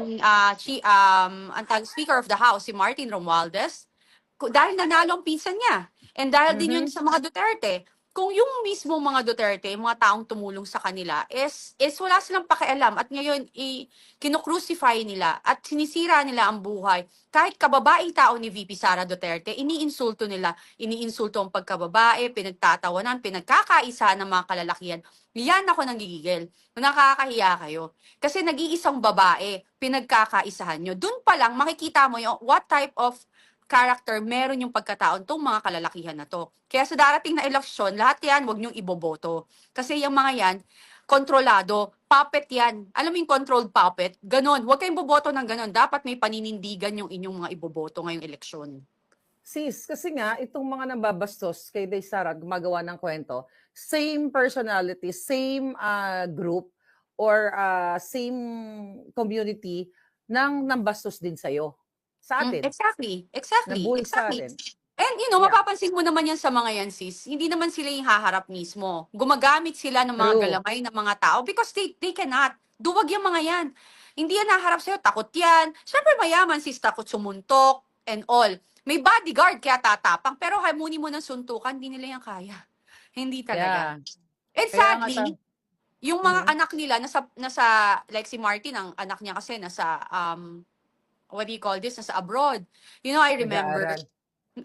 ang Speaker of the House, si Martin Romualdez, dahil nanalo ang pinsan niya. And dahil din yun Mhm. sa mga Duterte. Kung yung mismo mga Duterte, mga taong tumulong sa kanila, is wala silang pakialam. At ngayon, kinukrucify nila at sinisira nila ang buhay. Kahit kababaeng tao ni VP Sara Duterte, iniinsulto nila. Iniinsulto ang pagkababae, pinagtatawanan, pinagkakaisa ng mga kalalakihan. Yan ako nanggigigil. Nakakahiya kayo. Kasi nag-iisang babae, pinagkakaisahan nyo. Doon pa lang, makikita mo yung what type of character meron yung pagkataon tong mga kalalakihan na to. Kaya sa darating na eleksyon, lahat yan, wag niyong iboboto. Kasi yung mga yan, kontrolado, puppet yan. Alam mo yung controlled puppet? Ganon. Huwag kayong boboto ng ganon. Dapat may paninindigan yung inyong mga iboboto ngayong eleksyon. Sis, kasi nga, itong mga nambabastos kay Day Sara, gumagawa ng kwento, same personality, same group, or same community nang nambastos din sa'yo. Sa atin. Exactly. Exactly. Nabully sa Exactly. atin. And Yeah. mapapansin mo naman yan sa mga yan, sis. Hindi naman sila yung haharap mismo. Gumagamit sila ng mga True. galamay ng mga tao because they cannot. Duwag yung mga yan. Hindi yan haharap sa'yo. Takot yan. Siyempre mayaman, sis. Takot sumuntok and all. May bodyguard kaya tatapang. Pero hamunin mo ng suntukan, hindi nila yan kaya. Hindi talaga. Yeah. And Kaya nga sadly, yung mga Mhm. anak nila, nasa like si Martin, ang anak niya kasi nasa, what do you call this, nasa abroad. You know, Nag-aaral.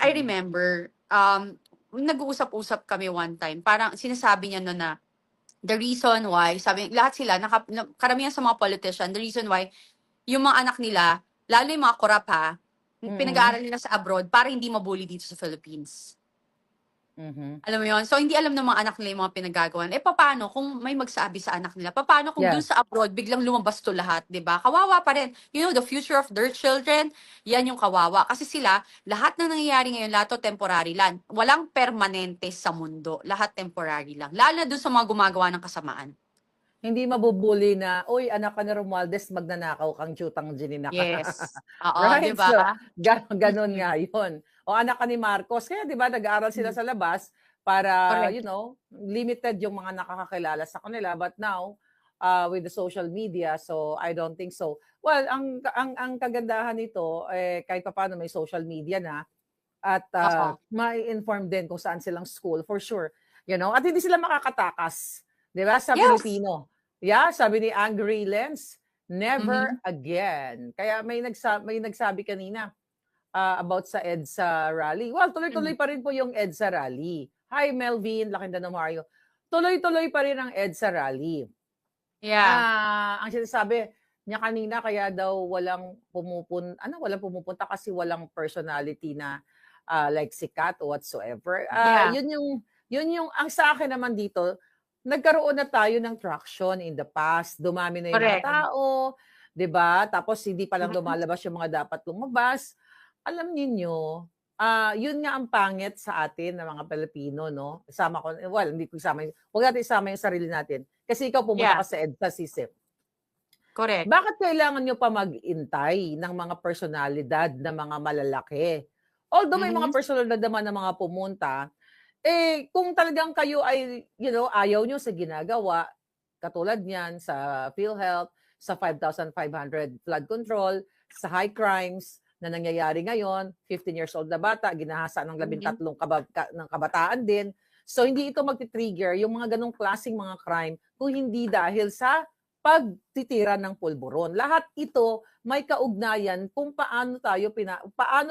I remember, nag-uusap-usap kami one time. Parang sinasabi niya no na, the reason why, sabi, lahat sila, karamihan sa mga politician, the reason why, yung mga anak nila, lalo yung mga korap ha, pinag-aaral nila sa abroad para hindi mabully dito sa Philippines. Mhm. Alam mo yun? So, hindi alam ng mga anak nila yung mga pinagagawan. Paano kung may magsabi sa anak nila? Paano kung dun Yes. sa abroad, biglang lumabas to lahat, di ba? Kawawa pa rin. You know, the future of their children, yan yung kawawa. Kasi sila, lahat na nangyayari ngayon, lahat to temporary lang. Walang permanente sa mundo. Lahat temporary lang. Lalo na dun sa mga gumagawa ng kasamaan. Hindi mabubuli na, uy, anak ka ni Romualdez, magnanakaw kang tiyutang ginina ka. Yes. Oo, di Right? ba? So, ganun nga yun. O anak ka ni Marcos. Kaya di ba, nag-aaral sila sa labas para, Correct. limited yung mga nakakakilala sa kanila. But now, with the social media, so I don't think so. Well, ang kagandahan nito, kahit pa paano may social media na, at Oo. mai-inform din kung saan silang school, for sure. At hindi sila makakatakas. Di ba? Sa Yes. Pilipino. Yeah, sabi ni Angry Lens, never Mhm. again. Kaya may nagsabi kanina about sa EDSA rally. Well, tuloy-tuloy Mhm. pa rin po yung EDSA rally. Hi, Melvin. Laking ng Mario. Tuloy-tuloy pa rin ang EDSA rally. Yeah. Ang sinasabi niya kanina, kaya daw walang pumupunta kasi walang personality na like sikat or whatsoever. Yeah. Yun yung ang sa akin naman dito, nagkaroon na tayo ng traction in the past. Dumami na yung mga Correct. tao, 'di ba? Tapos hindi pa lang Mhm. lumalabas yung mga dapat lumabas. Alam niyo, yun nga ang pangit sa atin na mga Pilipino, no? Isama ko, well, hindi ko isama, huwag natin isama yung sarili natin. Kasi ikaw pumunta Yeah. ka sa EDSA, sisip. Correct. Bakit kailangan nyo pa mag-intay ng mga personalidad na mga malalaki? Although may mga Mhm. personalidad naman na mga pumunta, kung talagang kayo ay, ayaw nyo sa ginagawa, katulad niyan sa PhilHealth, sa 5,500 flood control, sa high crimes na nangyayari ngayon, 15 years old na bata, ginahasa ng 13 ng kabataan din. So hindi ito magti-trigger yung mga ganong klaseng mga crime kung hindi dahil sa pagtitira ng pulburon. Lahat ito may kaugnayan kung paano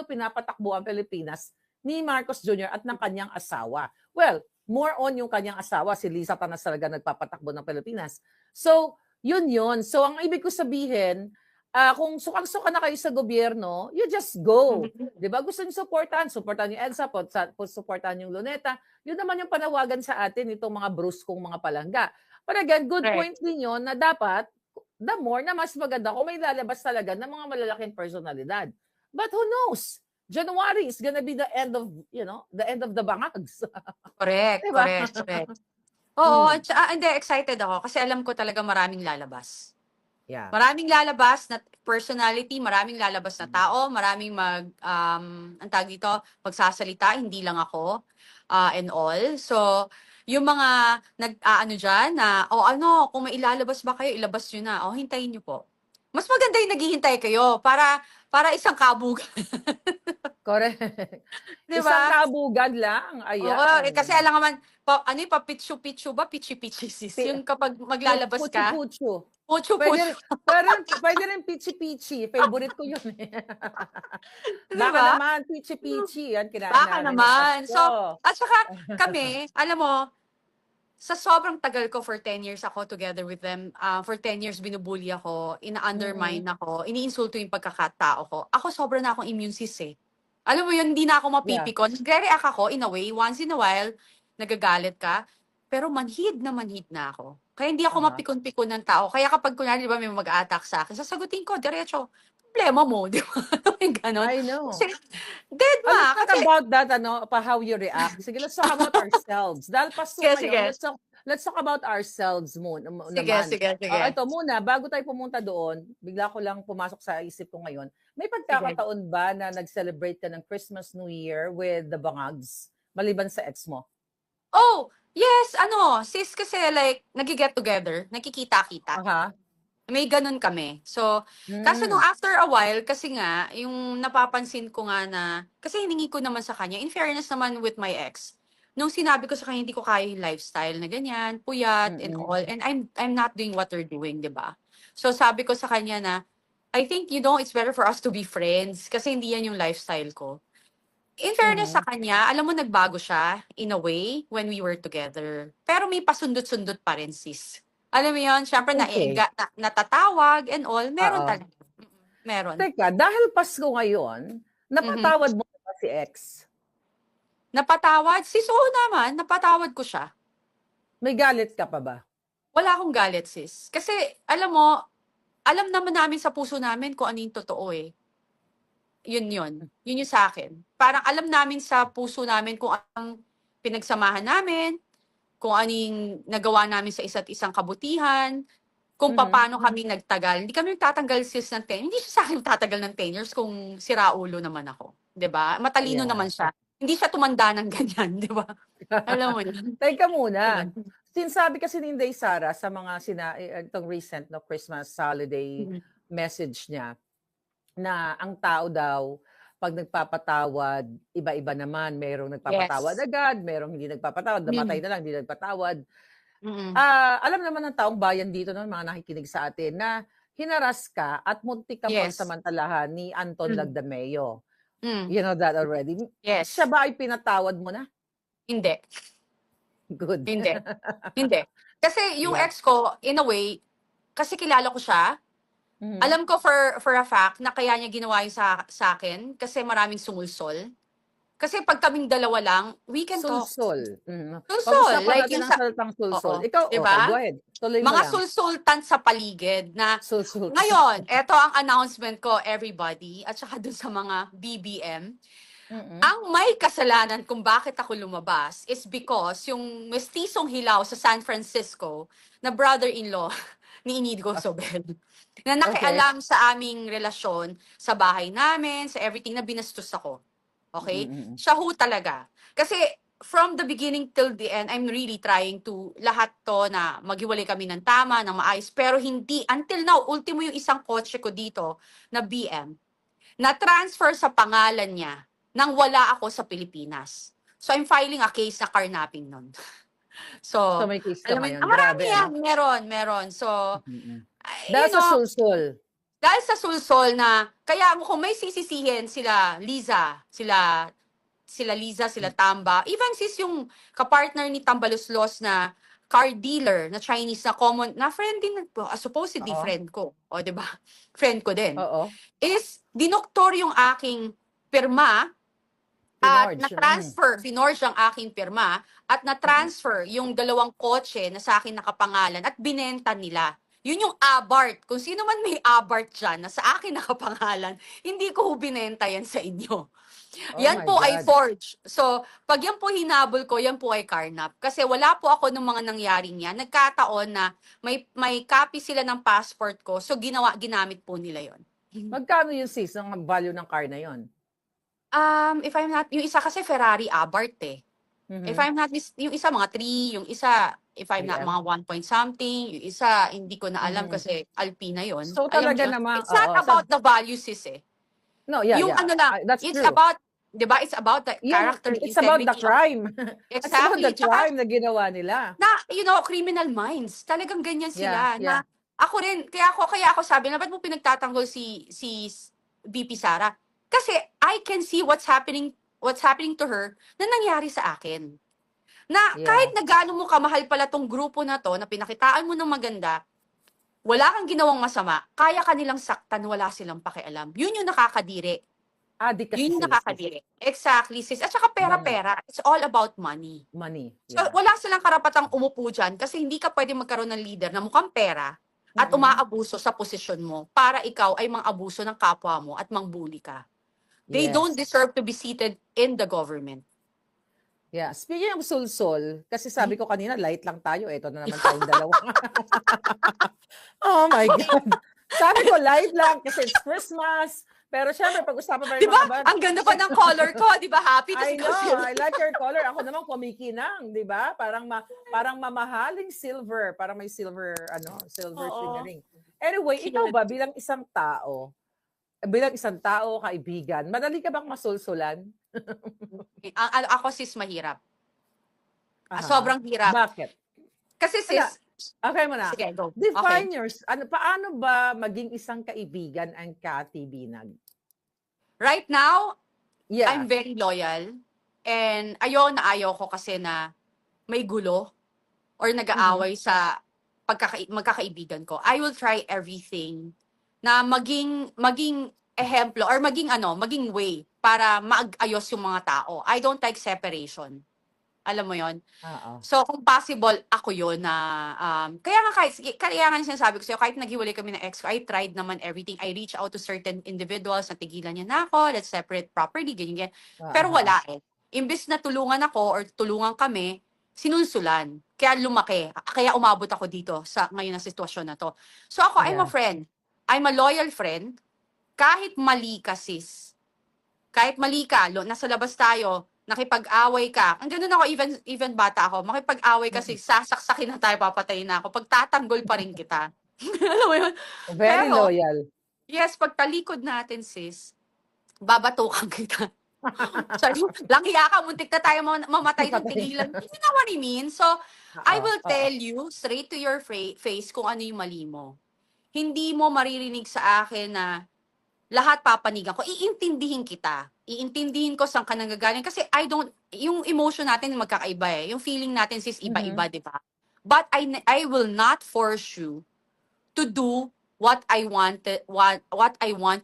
pinapatakbo ang Pilipinas ni Marcos Jr. at ng kanyang asawa. Well, more on yung kanyang asawa, si Lisa Tanas talaga nagpapatakbo ng Pilipinas. So, yun. So, ang ibig ko sabihin, kung sukang-suka na kayo sa gobyerno, you just go. Mhm. 'Di ba? Gusto niyo supportahan yung EDSA, supportahan yung Luneta. Yun naman yung panawagan sa atin, itong mga bruskong mga palangga. But again, good Correct. point din yun na dapat, the more na mas maganda kung may lalabas talaga ng mga malalaking personalidad. But who knows? January is gonna be the end of, the end of the bangags. Correct, Di ba? correct, correct. Oo, Mm. hindi, excited ako kasi alam ko talaga maraming lalabas. Yeah. Maraming lalabas na personality, maraming lalabas na tao, maraming ang tawag dito, magsasalita, hindi lang ako, and all. So, yung mga nag-aano dyan na, kung may ilalabas ba kayo, ilabas nyo na. Hintayin nyo po. Mas maganda yung naghihintay kayo para isang kabugan, Correct. 'di Isang ba? kabugan lang, Oo, kasi ayan. alam naman ano yung pa-pitsu-pitsu ba, pichi-pichi sis, Pi yung kapag maglalabas ka, Putyu-putyu. Puwede putsu-putsu, rin puwede rin pichi-pichi, favorite ko yun, eh. 'di Baka ba? naman pichi-pichi, yan kinain Baka namin nung naman. So, Pasko. at saka kami, alam mo, sa sobrang tagal ko, for 10 years ako together with them, for 10 years binubully ako, ina-undermine Mm, ako, iniinsulto yung pagkakatao ko. Ako sobra na akong immune sis, eh. Alam mo yun, hindi na ako yeah, mapipikon. Nagre-react ako in a way, once in a while, nagagalit ka, pero manhid na ako. Kaya hindi ako uh-huh. mapikon-pikon ng tao. Kaya kapag kunyari, di ba, may mag-a-attack sa akin, sasagutin ko, diretso, problema mo, di ba? Yung ganon. I Kasi, know. dead Let's ma, talk kasi, about that, ano, how you react. Sige, let's talk about ourselves. Dahil Pasko sige, ngayon, sige, let's talk about ourselves sige, naman. sige, sige, Ito muna, bago tayo pumunta doon, bigla ko lang pumasok sa isip ko ngayon. May sige. pagkakataon ba na nag-celebrate ka ng Christmas, New Year with the Bangags, maliban sa ex mo? Oh, yes, ano, sis kasi like, nagi-get together, nakikita-kita. Aha. May ganun kami. So, kaso nung Mm. after a while, kasi nga, yung napapansin ko nga na, kasi hiningi ko naman sa kanya, in fairness naman with my ex, nung sinabi ko sa kanya, hindi ko kaya yung lifestyle na ganyan, puyat and Mm. all, and I'm not doing what they're doing, di ba? So, sabi ko sa kanya na, I think, it's better for us to be friends, kasi hindi yan yung lifestyle ko. In fairness sa Mhm. kanya, alam mo nagbago siya in a way when we were together. Pero may pasundot-sundot pa rin sis. Alam mo 'yon, syempre Okay. natatawag and all, meron Oo. talaga. Meron. Teka, dahil Pasko ngayon, Mhm. napatawad mo na ba si ex? Napatawad? Sis, oo naman, napatawad ko siya. May galit ka pa ba? Wala akong galit sis. Kasi alam mo, alam naman namin sa puso namin kung ano yung totoo eh. Yun yun. Yun yung sa akin. Parang alam namin sa puso namin kung ang pinagsamahan namin, kung ano yung nagawa namin sa isa't isang kabutihan, kung Mhm. paano kami nagtagal. Hindi kami tatanggal sis ng 10. Hindi siya sa akin tatagal ng 10 years kung siraulo naman ako. 'Di ba? Matalino Yeah. naman siya. Hindi siya tumanda ng ganyan, 'di ba? Alam mo yun? Teka muna, Ganun. sinasabi kasi ni Inday Sara sa mga itong recent no Christmas holiday Mhm. message niya na ang tao daw 'pag nagpapatawad, iba-iba naman. Merong nagpapatawad Yes. agad, merong hindi nagpapatawad, namatay Mm. na lang, hindi nagpatawad. Mm. Alam naman ng taong bayan dito no, mga nakikinig sa atin na hinaras ka at muntik kang Yes. pagsamantalahan ni Anton Mm. Lagdameo. Mm. You know that already? Siya Yes. ba ay pinatawad mo na? Hindi. Good. Hindi. Hindi. Kasi yung Yeah. ex ko, in a way, kasi kilala ko siya, Mhm. alam ko for a fact na kaya niya ginawa yun sa akin kasi maraming sumulsol. Kasi pag kaming dalawa lang, we can talk. Sulsol, Sulsol, Pag-usapan like natin yung ang sa salitang sulsol. oo, Ikaw 'di okay, ba? go ahead. Tuloy mo Mga lang. sulsultan sa paligid na Sulsultan. ngayon, eto ang announcement ko everybody at saka dun sa mga BBM. Mm. Ang may kasalanan kung bakit ako lumabas is because yung mestisong hilaw sa San Francisco na brother-in-law ni Inigo Sobel na Okay. nakialam sa aming relasyon, sa bahay namin, sa everything na binastos ako. Okay? Mm. Siya ho talaga. Kasi from the beginning till the end, I'm really trying to lahat to na maghiwalay kami ng tama, ng maayos. Pero hindi, until now, ultimo yung isang kotse ko dito na BM, na-transfer sa pangalan niya nang wala ako sa Pilipinas. So, I'm filing a case na carnapping nun. So So, may case ka alam mo yun, ngayon, marami grabe yan, ano? meron. So, Mm. you Dahil sa know, sulsol. dahil sa sulsol na, kaya kung may sisisihin sila Liza, sila Liza, sila Tamba. Even sis yung kapartner ni Tambaloslos na car dealer na Chinese na common, na friend din, supposedly Oo, friend ko. O, di ba? Friend ko din. oo. Is, dinoktor yung aking pirma at Pinorge, na-transfer, finorge ang aking pirma at na-transfer yung dalawang kotse na sa akin nakapangalan at binenta nila. Yun yung Abarth. Kung sino man may Abarth dyan na sa akin nakapangalan, hindi ko binenta yan sa inyo. Oh Yan my po ay God. forged. So, pag yan po hinabol ko, yan po ay carnap. Kasi wala po ako ng mga nangyaring yan. Nagkataon na may copy sila ng passport ko. So, ginamit po nila yon. Magkano yung sis ang value ng car na yon? If I'm not, yung isa kasi Ferrari Abarth eh. If Mhm. I'm not, yung isa mga 3, yung isa if I'm not, AM? mga 1 point something. Yung isa, hindi ko na alam Mhm. kasi Alpina yon. So Alam mo talaga yun? namang It's not oo, about the values, sis eh. no, yeah, Yung yeah. ano lang, That's it's true. about, di ba, it's about the Yung character, it's about the integrity of, crime. It's about the exactly. Tsaka, crime na ginawa nila. na, criminal minds. Talagang ganyan Yeah, sila. yeah. Na, ako rin, kaya ako sabi na, ba't mo pinagtatanggol si VP Sara? Kasi, I can see what's happening to her na nangyari sa akin. Na Yeah. kahit na gaano mo kamahal pala tong grupo na to, na pinakitaan mo ng maganda, wala kang ginawang masama, kaya kanilang saktan, wala silang pakialam. Yun yung nakakadiri. Adik kasi Yun yung sila, sis. nakakadiri. Exactly, sis. At saka Money. pera-pera. It's all about money. Money. So, Yeah. wala silang karapatang umupo dyan kasi hindi ka pwede magkaroon ng leader na mukhang pera at Mm-mm. umaabuso sa posisyon mo para ikaw ay mang-abuso ng kapwa mo at mangbuli ka. They don't Yes. deserve to be seated in the government. Yeah. Speaking of sulsol, kasi sabi ko kanina, light lang tayo. Ito na naman tayong dalawa. Oh my God. Sabi ko, light lang kasi it's Christmas. Pero syempre, pag-usapan pa rin Di ba? mga bag. Ang ganda pa ng color ko. Di ba? Happy to I si know, Silver. I like your color. Ako naman kumikinang, 'di ba? Parang mamahaling silver, parang may silver silver Oo. shimmering. Anyway, ikaw ba bilang isang tao, kaibigan, madali ka bang masulsulan? Ako sis mahirap. Aha. Sobrang hirap. Bakit? Kasi Ala, sis, okay mo na. sige, go. Define Okay. paano ba maging isang kaibigan ang Cathy Binag? Right now, Yeah. I'm very loyal. And ayaw ko kasi na may gulo or nag-aaway sa magkakaibigan ko. I will try everything na maging ehemplo or maging way para maayos yung mga tao. I don't like separation. Alam mo yon. Oo. So, kung possible, ako yun na, kaya nga sinasabi ko sa'yo, kahit naghiwalay kami ng ex ko, I tried naman everything. I reached out to certain individuals, natigilan niya na ako, let's separate properly, ganyan. Pero wala eh. Imbes na tulungan ako or tulungan kami, sinunsulan. Kaya lumaki. Kaya umabot ako dito sa ngayon na sitwasyon na to. So ako, I'm a Yeah. friend. I'm a loyal friend. Kahit mali ka, sis. Kahit mali ka, nasa labas tayo, nakipag-away ka. Ang ganun ako, even bata ako, makipag-away kasi sasaksakin na tayo, papatayin na ako. Pagtatanggol pa rin kita. Alam mo yun? Very Pero, loyal. yes, pagtalikod natin, sis, babatukan kita. Sorry, langhiya ka, muntik na tayo mamatay ng tigilan. You know what I mean? So, I will tell you straight to your face kung ano yung mali mo. Hindi mo maririnig sa akin na lahat papanigan ko. Iintindihin kita. Iintindihin ko saan ka nanggagaling. Kasi yung emotion natin magkakaiba eh. Yung feeling natin sis iba-iba, di ba? But I will not force you to do what I want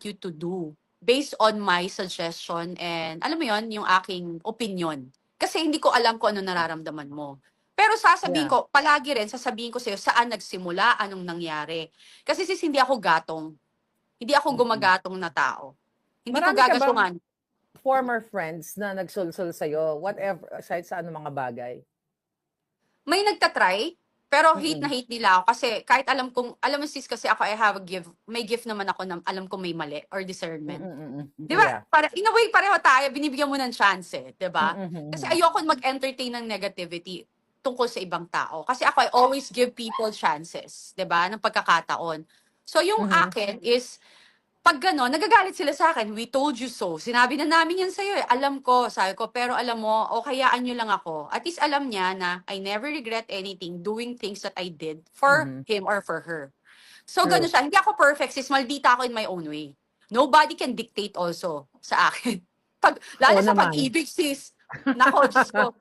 you to do based on my suggestion and alam mo yon yung aking opinion. Kasi hindi ko alam kung ano nararamdaman mo. Pero sasabihin ko, palagi rin, sasabihin ko sa'yo saan nagsimula, anong nangyari. Kasi sis, hindi ako gatong. Hindi ako gumagatong na tao. Hindi Marami ko ka bang gagasungan. former friends na nagsulsul sa'yo, whatever, aside sa mga bagay? May nagtatry, pero hate na hate nila ako. Kasi kahit alam mo sis, kasi ako I have a gift, may gift naman ako na alam ko may mali or discernment. Di ba? Yeah. In a way, pareho tayo, binibigyan mo ng chance eh. Di ba? Kasi ayoko mag-entertain ng negativity tungkol sa ibang tao. Kasi ako, I always give people chances. Di ba? Ng pagkakataon. So yung akin is, pag gano'n, nagagalit sila sa akin, we told you so. Sinabi na namin yan sa'yo eh. Alam ko, sabi ko, pero alam mo, o hayaan nyo lang ako. At least alam niya na I never regret anything doing things that I did for him or for her. So gano'n siya. Hindi ako perfect, sis. Maldita ako in my own way. Nobody can dictate also sa akin. Lalo sa pag-ibig, sis. Nako, Diyos ko.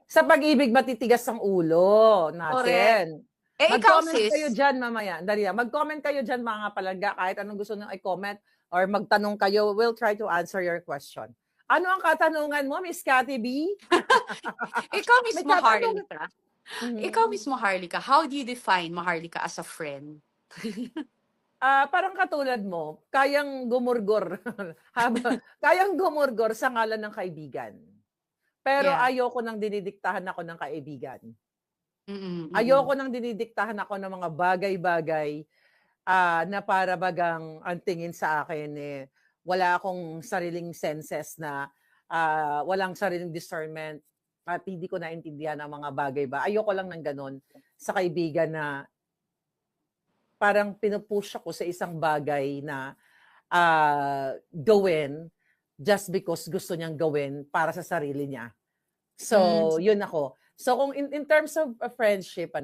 Sa pag-ibig matitigas ang ulo natin. Ikaw, Mag-comment sis. kayo dyan mamaya. Dali lang. Mag-comment kayo dyan mga palangga. Kahit anong gusto nyo i-comment or magtanong kayo, we'll try to answer your question. Ano ang katanungan mo, Miss Cathy B? Ikaw, Miss Maharlika. Ikaw, Miss Maharlika, how do you define Maharlika as a friend? Parang katulad mo, kayang gumurgor. Kayang gumurgor sa ngalan ng kaibigan. Pero ayoko nang dinidiktahan ako ng kaibigan. Ayoko nang dinidiktahan ako ng mga bagay-bagay na para bagang ang tingin sa akin wala akong sariling senses na walang sariling discernment. at hindi ko naintindihan ang mga bagay ba. Ayoko lang ng ganun sa kaibigan na parang pinupush ako sa isang bagay na gawin just because gusto niyang gawin para sa sarili niya. So, yun ako. So, kung in terms of a friendship,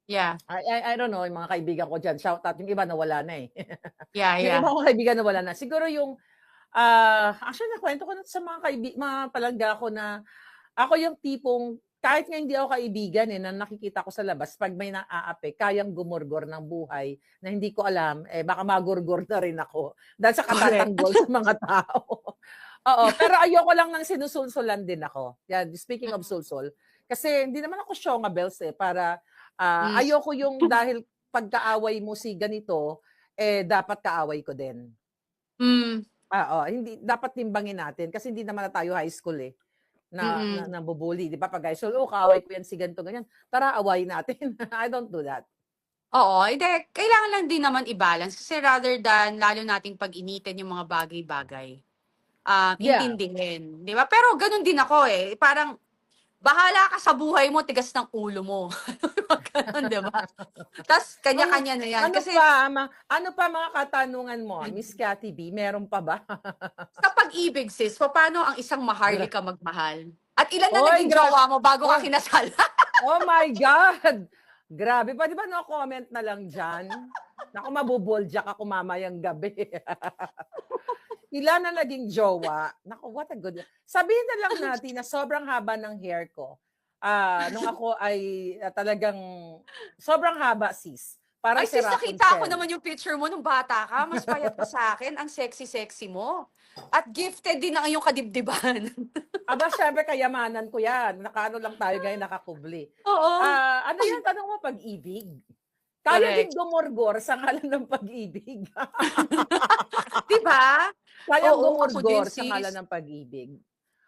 Yeah. I don't know, yung mga kaibigan ko dyan, shout out, yung iba nawala na eh. Yeah, Yung yeah. iba kong kaibigan nawala na. Siguro yung, actually, nakwento ko na sa mga palangga ko na ako yung tipong, kahit nga hindi ako kaibigan na nakikita ko sa labas, pag may naaapi, kayang gumurgor ng buhay na hindi ko alam, baka magurgor na rin ako dahil sa katatanggol sa mga tao. Oo, pero ayoko lang ng sinusulsulan din ako. Yeah, speaking of sulsul, kasi hindi naman ako syonga bells para ayoko yung dahil pagkaaway mo si ganito, dapat kaaway ko din. Oo, hindi dapat timbangin natin kasi hindi naman na tayo high school na nabubuli, di ba? Pag high school, kaaway ko yan si ganito, ganyan. Tara, awayin natin. I don't do that. Oo, hindi. Kailangan lang din naman i-balance kasi rather than lalo nating pag-initin yung mga bagay-bagay. Yeah. Intindihin. Di ba? Pero ganun din ako Parang, bahala ka sa buhay mo, tigas ng ulo mo. Ganun, di ba? Tapos, kanya-kanya na yan. Kasi Ano pa mga katanungan mo, Miss Cathy B? Meron pa ba? sa pag-ibig, sis, paano ang isang maharlika magmahal? At ilan na Oy, naging jowa mo bago ka kinasal? Oh my God! Grabe pa, di ba no comment na lang dyan? Naku, mabuboljak ako mamayang gabi. Ilan na naging jowa? Naku, what a good... Sabihin na lang natin na sobrang haba ng hair ko. Nung ako ay talagang sobrang haba, sis. Parang Ay, sis, si nakita ko Rapunzel. naman yung picture mo nung bata ka. Mas payat ka sa akin. Ang sexy-sexy mo. At gifted din ang iyong kadibdiban. Aba, syempre, kayamanan ko yan. Nakaano lang tayo ngayon, nakakubli. Oo. Ano yan, tanong mo, pag-ibig? Kaya Correct. din gumurgor sa ngalan ng pag-ibig. Di ba? Kaya Oo, ako din, gumurgor sa sis. ngalan ng pag-ibig.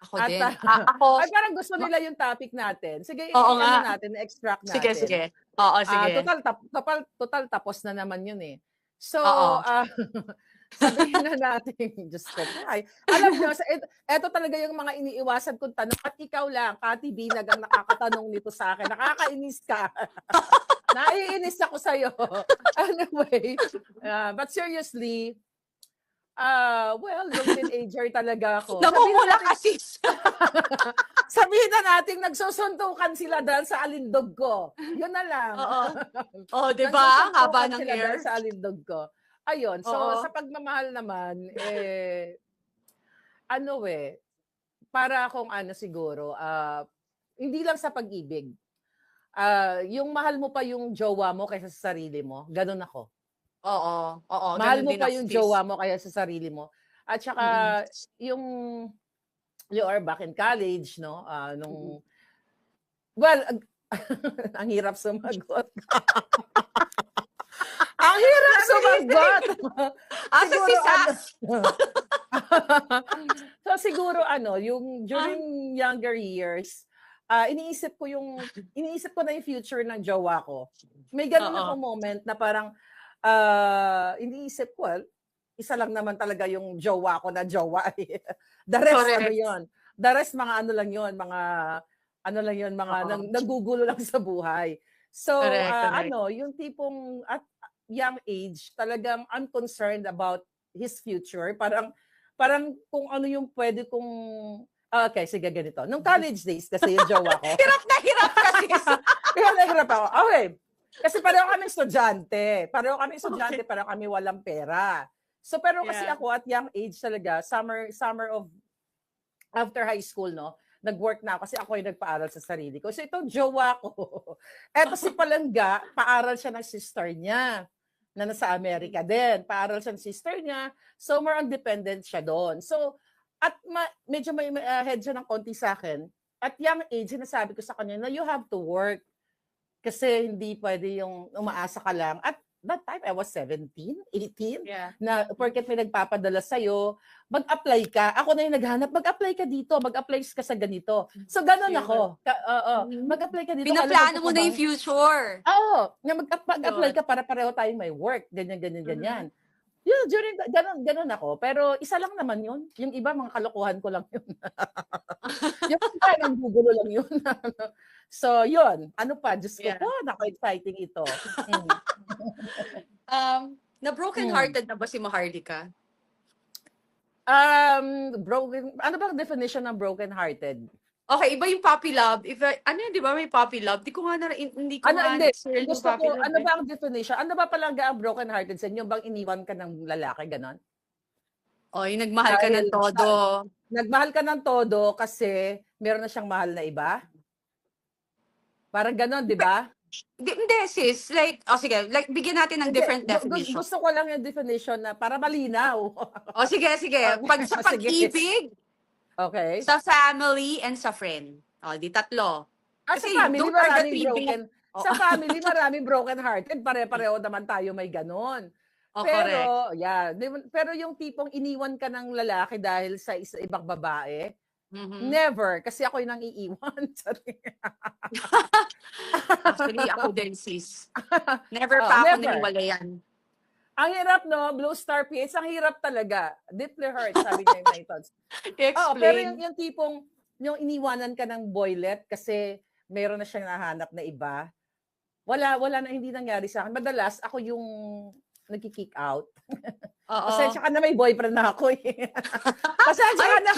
Ako At din. Ako, ay parang gusto nila yung topic natin. Sige, Oo ano nga. natin, extract natin. sige, sige. Oo, sige. Total tapos na naman yun So, Oo. sabihin na natin, Diyos ko, ay, alam nyo, eto talaga yung mga iniiwasan kong tanong. At ikaw lang, Cathy Binag, ang nakakatanong nito sa akin. Nakakainis ka. Naiinis ako sa'yo. Anyway, but seriously, well, yung teenager talaga ako. Namumula ka, sis. Sabihin na natin, nagsusuntukan sila dahil sa alindog ko. Yun na lang. Oo. Oo, di ba? Ang haba Nagsusuntukan ng sila hair. dahil sa alindog ko. Ayun, so Oo. sa pagmamahal naman, para akong siguro, hindi lang sa pag-ibig. Yung mahal mo pa yung jowa mo kaysa sa sarili mo, ganun ako. Oo. Oo. Mahal ganun mo din pa ako, yung sis. jowa mo kaya sa sarili mo. At saka, yung you are back in college, no? Well, ang hirap sumagot. Ang hirap sumagot! Asa si Sas? So siguro yung during younger years, iniisip ko na yung future ng jowa ko. May ganun ako moment na parang iniisip ko, isa lang naman talaga yung jowa ko na jowa. The rest, Correct. yun? The rest, mga nagugulo lang sa buhay. So, Correct. yung tipong at young age, talagang unconcerned about his future. Parang kung ano yung pwede kong... okay, sige, ganito. Nung college days, kasi yung jowa ko. Hirap na hirap ka, sis. Hirap ako. Okay. Kasi pareho kami estudyante. Pareho kami walang pera. So, pero kasi ako at young age talaga, summer of after high school, no? Nag-work na ako kasi ako yung nagpaaral sa sarili ko. So, itong jowa ko. Eto si Palangga, paaral siya ng sister niya na nasa Amerika din. Paaral siya ng sister niya. So, more on dependent siya doon. So, at medyo may head siya ng konti sa akin. At young age, sinasabi ko sa kanya na you have to work. Kasi hindi pwede yung umaasa ka lang. At that time, I was 17, 18, na porket may nagpapadala sa'yo, mag-apply ka. Ako na yung naghanap, mag-apply ka dito, mag-apply ka sa ganito. So, ganun ako. Mag-apply ka dito. Pinaplano mo na yung future. Oo. Mag-apply ka para pareho tayong may work. Ganyan. Yun, ganun ako. Pero isa lang naman yun. Yung iba, mga kalokohan ko lang yun. Yung iba, nanggugulo lang yun. So, yun. Ano pa? Diyos ko Yeah. po, exciting ito. Mm. Na broken Mm. hearted na ba si Maharlika? Ano bang definition ng broken hearted? Okay, iba yung puppy love. Ano yun, di ba may puppy love? Hindi ko nga Hindi. na-experience yung Gusto puppy ko, love ano eh. ba ang definition? Ano ba palaga ang broken hearted sa inyo? Bang iniwan ka ng lalaki, ganon? O, yung nagmahal ka ng Dahil todo. nagmahal ka ng todo kasi meron na siyang mahal na iba? Parang ganon, di ba? Hindi, sis. Like, sige, like, bigyan natin ng Hindi, different definition. gusto ko lang yung definition na para malinaw. O, sige. Pag sa Sige. pag-ibig, Okay. sa family, and sa friend. O, di tatlo. Sa Kasi family, those are the maraming three broken. O, Sa family, maraming broken hearted. Pare-pareho naman tayo may ganon. correct. Pero, yeah. Pero yung tipong iniwan ka ng lalaki dahil sa ibang babae, Mhm. never. Kasi ako yung nang iiwan. Actually, ako din, sis. Never pa ako Never. naniwalayan. Ang hirap, no? Blue Star PH, ang hirap talaga. Deeply hurt, sabi niya yung Titans. Pero I-explain. yung tipong, yung iniwanan ka ng boylet kasi meron na siyang nahanap na iba, wala na, hindi nangyari sa akin. Madalas, ako yung nagki-kick out. Oo. Pasensya ka na, may boyfriend na ako eh. Pasensya ka na.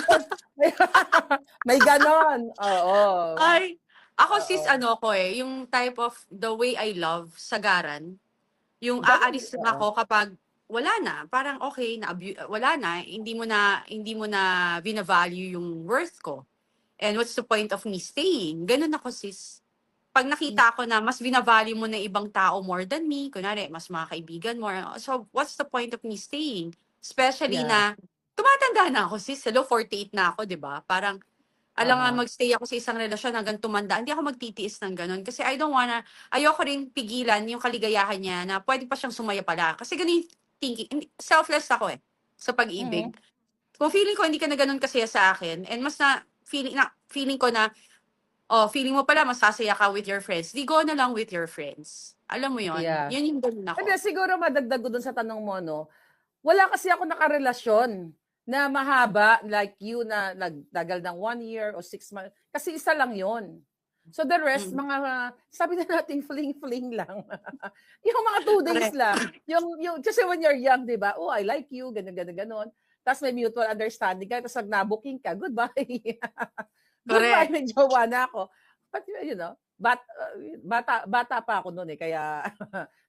May ganon. Oo. Ay, ako Oo. sis, ano ko eh, yung type of the way I love, sagaran. Yung Ganon, aalis na ako kapag wala na, parang okay, wala na, hindi mo na binavalue yung worth ko. And what's the point of me staying? Ganun ako, sis. Pag nakita ko na mas binavalue mo na ibang tao more than me, kunwari, mas mga kaibigan mo, so what's the point of me staying? Especially Yeah. na, tumatanda na ako, sis. Hello, 48 na ako, di ba? Parang, alam nga, Uh-huh. magstay ako sa isang relasyon hanggang tumanda. Hindi ako magtitiis ng ganun. Kasi ayoko rin pigilan yung kaligayahan niya na pwede pa siyang sumaya pala. Kasi ganun yung thinking. Selfless ako eh, sa pag-ibig. Mhm. Kung feeling ko hindi ka na ganun kasaya sa akin, and mas feeling ko na, feeling mo pala mas sasaya ka with your friends, di go na lang with your friends. Alam mo yon, Yeah. yun yung ganun Hindi, ako. siguro madagdag ko dun sa tanong mo, no? Wala kasi ako nakarelasyon na mahaba like you na nagtagal ng 1 year o 6 months. Kasi isa lang yon. So the rest, Mm. mga, sabi na natin, fling-fling lang. Yung mga 2 days Correct. lang. Kasi when you're young, di ba? Oh, I like you, ganon. Tapos may mutual understanding ka, tapos nag-nabuking ka, goodbye. Goodbye, Correct. may jowa na ako. But bata pa ako noon eh, kaya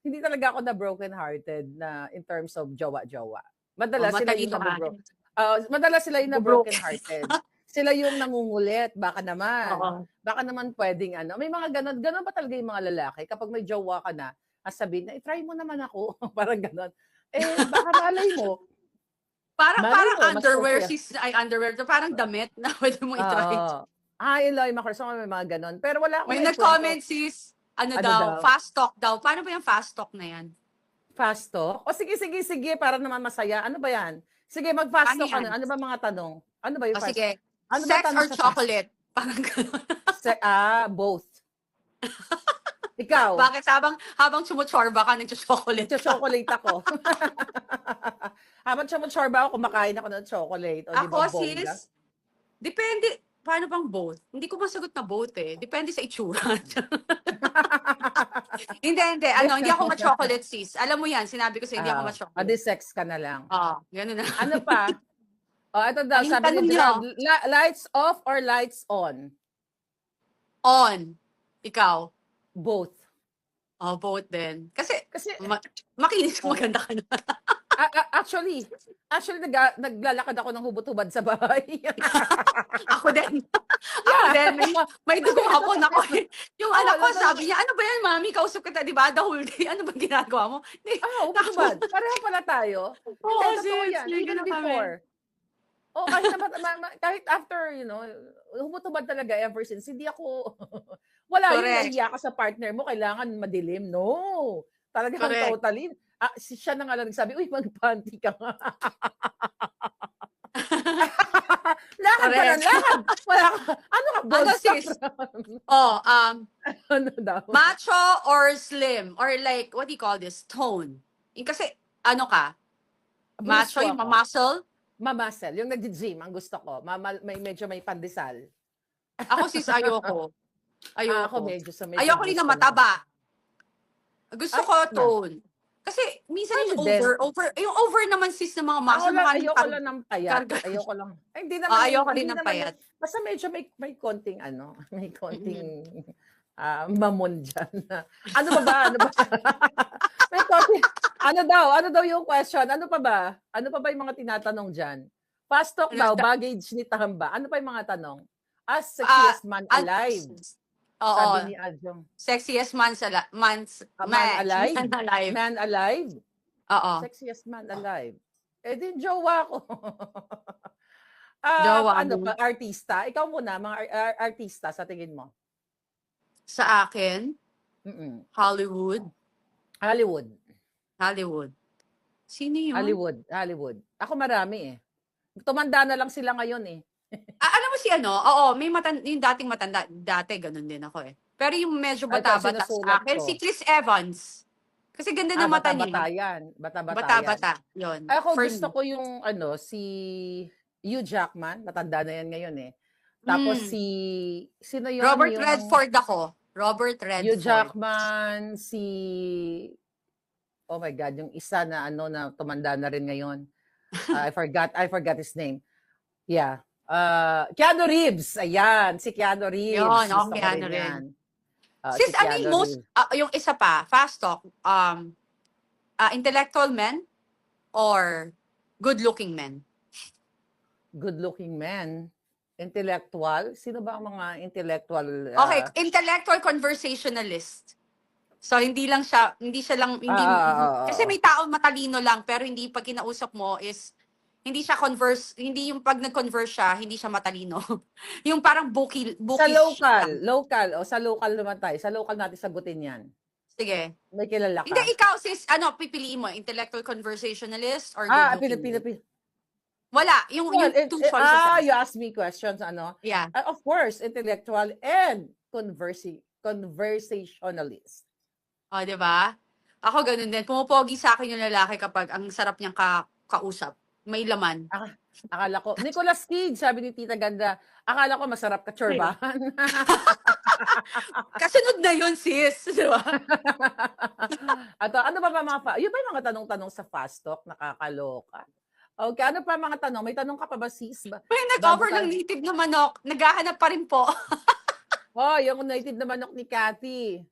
hindi talaga ako na broken hearted na in terms of jowa-jowa. Madalas sila yung Matalino ka. madalas sila yung na Broken. broken hearted. Sila yung nangungulit, baka naman. Oo. Baka naman pwedeng may mga ganun ba talaga yung mga lalaki kapag may jowa ka na, sabihin na, try mo naman ako. Parang ganun. Baka malay mo. Parang mas underwear, okay. underwear. Parang damit na pwede mo i-try. Eloy Macroso, may mga ganun. Pero wala akong May naikwento. nag-comment sis, Ano daw, daw? fast talk daw. Paano ba yung fast talk na yan? Fast talk? O sige, para naman masaya. Ano ba yan? Sige, mag-fast Ano talk ka yan? na. Ano ba mga tanong? Ano ba yung fast? Sige. Ano ba Sex tanong or sa fast? chocolate? Parang gano'n. Both. Ikaw? Bakit habang sumutsorba ka, nagcho-chocolate ka? Chocolate ako. Habang sumutsorba ako, kumakain ako ng chocolate. O, di ba, Ako, bongga? sis, depende. Paano bang both? Hindi ko masagot na both eh. Depende sa itsura. Hindi. Hindi ako ma-chocolate, sis. Alam mo yan, sinabi ko sa hindi ako ma-chocolate. Adi sex ka na lang. Ganun na. Ano pa? Ito daw, Yung sabi tanong ni niyo. lights off or lights on? On. Ikaw? Both. Both din. Kasi makinis, maganda ka na. Actually, naglalakad ako ng hubot-hubad sa bahay. Ako din. Ako din. May dugo hapon ako. Yung anak ko, sabi niya, ano ba yan, mami? Kausap kita, di ba? The whole day. Ano ba ginagawa mo? Hubot-hubad. Pareho pala tayo. Oo, Totoo yan. Even before. Kahit after, hubot-hubad talaga ever since. Hindi ako, wala yung nahiya ka sa partner mo, kailangan madilim. No. Talagang totally. Siya na nga lang nagsabi, uy, mag-panty ka nga. Lakad ka ng lakad. Wala ka. Ano ka, sis? Ano daw? Macho or slim? Or like, what do you call this? Tone. Kasi, ano ka? Brusko Macho, yung ako. muscle. Mamuscle, yung naggi-gym ang gusto ko. Medyo may pandesal. Ako sis, ayoko. Ako Ayoko. medyo Ayoko rin na brusko lang ako. mataba. Gusto Ay, ko na. tone. Kasi minsan Pwede yung din. yung over naman sis ng mga muscle, Ayoko lang ng payat. karga. Ayoko lang. Ay, hindi naman Ayoko rin hindi ng naman payat. basta medyo may konting may konting mamon diyan. Ano pa ba? Ano ba? May konting ano daw yung question? Ano pa ba? Ano pa ba yung mga tinatanong diyan? Fast talk daw, baggage ni Tamba. Ano pa yung mga tanong? Sexiest man alive. Oo. Sabi ni Adjong. Sexiest man alive? Man alive. Man alive? Oo. Sexiest man alive. Eh di jowa ko. Jowa Ano mo. pa, artista? Ikaw muna, mga artista sa tingin mo. Sa akin, Mm-mm. Hollywood. Sino yun? Hollywood. Ako marami eh. Tumanda na lang sila ngayon eh. Alam mo si ano? Oo, yung dating matanda. Dati, ganun din ako eh. Pero yung medyo Ay, bata-bata sinusulat sa akin, ko. si Chris Evans. Kasi ganda ng mata niya. Bata-bata yan. Bata-bata yan. Bata-bata. Yun. Ay, ako For gusto me. ko yung si Hugh Jackman. Matanda na yan ngayon eh. Tapos sino yun? Robert yung, Redford ako. Robert Redford. Hugh Jackman, oh my God, yung isa na na tumanda na rin ngayon. I forgot his name. Yeah. Keanu Reeves. Ayan, si Keanu Reeves. Yun, Gusto ko Keanu rin yan. Sis, si ano Keanu yung most, yung isa pa, fast talk, intellectual men or good-looking men? Good-looking men. Intellectual. Sino ba ang mga intellectual? Okay, intellectual conversationalist. So hindi siya lang kasi may tao matalino lang pero hindi pag kinausap mo is hindi yung pag nag-converse siya, hindi siya matalino. Yung parang bookish. Sa local naman tayo. Sa local natin sagutin yan. Sige. May kilala ka? Hindi, ikaw sis, pipiliin mo, intellectual conversationalist or good-looking? Wala, yung two choices. You asked me questions, Yeah. Of course, intellectual and conversationalist. O, di ba? Ako ganun din. Pumupogi sa akin yung lalaki kapag ang sarap niyang kausap. May laman. Akala ko, Nicolas Cage, sabi ni Tita Ganda, akala ko masarap ka tsorbahan. Kasunod na yun, sis. Di ba? Ano pa yun pa yung mga tanong-tanong sa Fast Talk, nakakaloka. Okay, ano pa mga tanong? May tanong ka pa ba, sis? May nag-offer ng native na manok. Naghahanap pa rin po. Yung native na manok ni Cathy.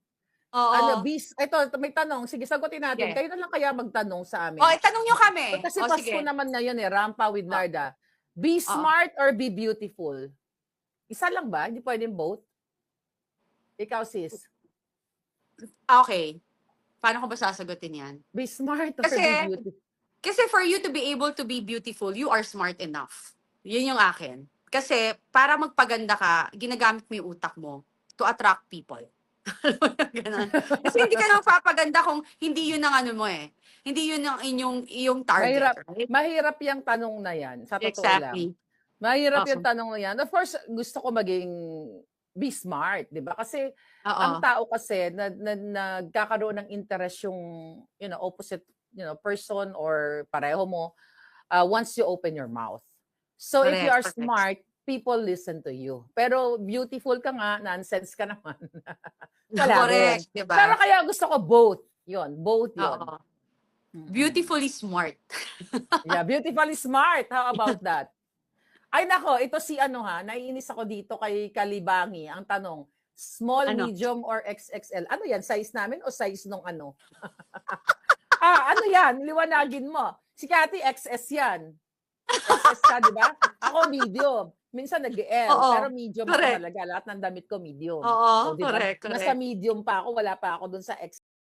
Oo. Ito, may tanong. Sige, sagutin natin. Kayo na lang kaya magtanong sa amin. Itanong nyo kami. Kasi Pasko naman ngayon Rampa with Narda. Be smart or be beautiful? Isa lang ba? Hindi pwedeng both? Ikaw, sis. Okay. Paano ko ba sasagutin yan? Be smart or be beautiful? Kasi for you to be able to be beautiful, you are smart enough. Yun yung akin. Kasi para magpaganda ka, ginagamit mo yung utak mo to attract people. Kasi hindi ka na magpapaganda kung hindi yun ang mo eh. Hindi yun ang iyong target. Mahirap yung tanong na yan. Sa totoo lang. Mahirap yung tanong na yan. Of course, gusto ko maging be smart, di ba? Kasi ang tao kasi nagkakaroon ng interest yung opposite person or pareho mo once you open your mouth. So if you are smart, people listen to you. Pero beautiful ka nga, nonsense ka naman. Correct, diba? Pero kaya gusto ko both. Both yun. Beautifully smart. Yeah, beautifully smart. How about that? Ay nako, ito si naiinis ako dito kay Kalibangi. Ang tanong, small, medium, or XXL? Ano yan? Size namin o size nung ano? Ano yan? Liwanagin mo. Si Cathy, XS yan. XS ka, di ba? Ako, medium. Minsan nag-L, pero medium ako talaga. Lahat ng damit ko, medium. Oo, correct. Nasa medium pa ako, wala pa ako dun sa XS.